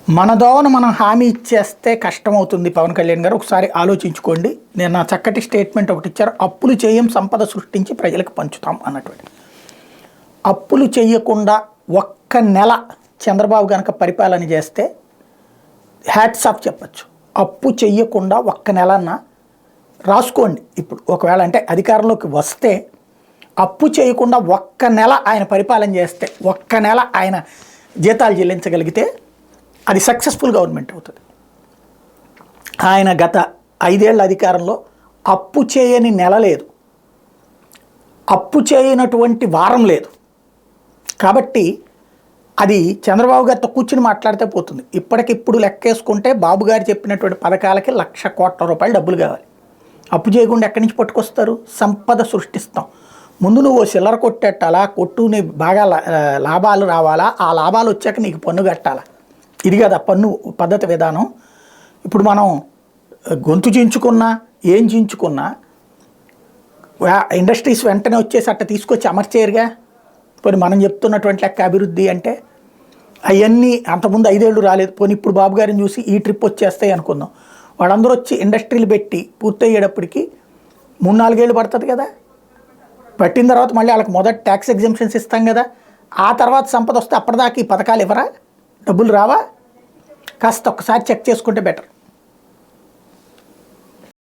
మన దోవన మనం హామీ ఇచ్చేస్తే కష్టమవుతుంది పవన్ కళ్యాణ్ గారు. ఒకసారి ఆలోచించుకోండి. నేను నా చక్కటి స్టేట్మెంట్ ఒకటి ఇచ్చారు. అప్పులు చేయం, సంపద సృష్టించి ప్రజలకు పంచుతాం అన్నటువంటి. అప్పులు చేయకుండా ఒక్క నెల చంద్రబాబు కనుక పరిపాలన చేస్తే హ్యాట్స్ ఆఫ్ చెప్పచ్చు. అప్పు చెయ్యకుండా ఒక్క నెలన్న రాసుకోండి. ఇప్పుడు ఒకవేళ అంటే అధికారంలోకి వస్తే అప్పు చేయకుండా ఒక్క నెల ఆయన పరిపాలన చేస్తే, ఒక్క నెల ఆయన జీతాలు చెల్లించగలిగితే అది సక్సెస్ఫుల్ గవర్నమెంట్ అవుతుంది. ఆయన గత 5 ఏళ్ల అధికారంలో అప్పు చేయని నెల లేదు, అప్పు చేయనటువంటి వారం లేదు. కాబట్టి అది చంద్రబాబు గారితో కూర్చుని మాట్లాడితే పోతుంది. ఇప్పటికిప్పుడు లెక్కేసుకుంటే బాబు గారు చెప్పినటువంటి పథకాలకి 1,00,000 కోట్ల రూపాయలు డబ్బులు కావాలి. అప్పు చేయకుండా ఎక్కడి నుంచి పట్టుకొస్తారు? సంపద సృష్టిస్తాం. ముందు నువ్వు చిల్లర కొట్టేట్టాలా, కొట్టుని బాగా లాభాలు రావాలా, ఆ లాభాలు వచ్చాక నీకు పన్ను కట్టాలా. ఇది కదా పన్ను పద్ధతి విధానం. ఇప్పుడు మనం గొంతు చించుకున్నా ఏం చించుకున్నా ఇండస్ట్రీస్ వెంటనే వచ్చేసి అట్ట తీసుకొచ్చి అమర్చేయరుగా. పోనీ మనం చెప్తున్నటువంటి లెక్క అభివృద్ధి అంటే అవన్నీ అంతకుముందు 5 ఏళ్ళు రాలేదు. పోనీ ఇప్పుడు బాబు గారిని చూసి ఈ ట్రిప్ వచ్చేస్తాయి అనుకుందాం. వాళ్ళందరూ వచ్చి ఇండస్ట్రీలు పెట్టి పూర్తయ్యేటప్పటికి 3-4 ఏళ్ళు పడుతుంది కదా. పట్టిన తర్వాత మళ్ళీ వాళ్ళకి మొదటి ట్యాక్స్ ఎగ్జంప్షన్స్ ఇస్తాం కదా. ఆ తర్వాత సంపద వస్తే అప్పటిదాకా ఈ పథకాలు ఇవ్వరా, డబ్బులు రావా? కాస్త ఒక్కసారి చెక్ చేసుకుంటే బెటర్.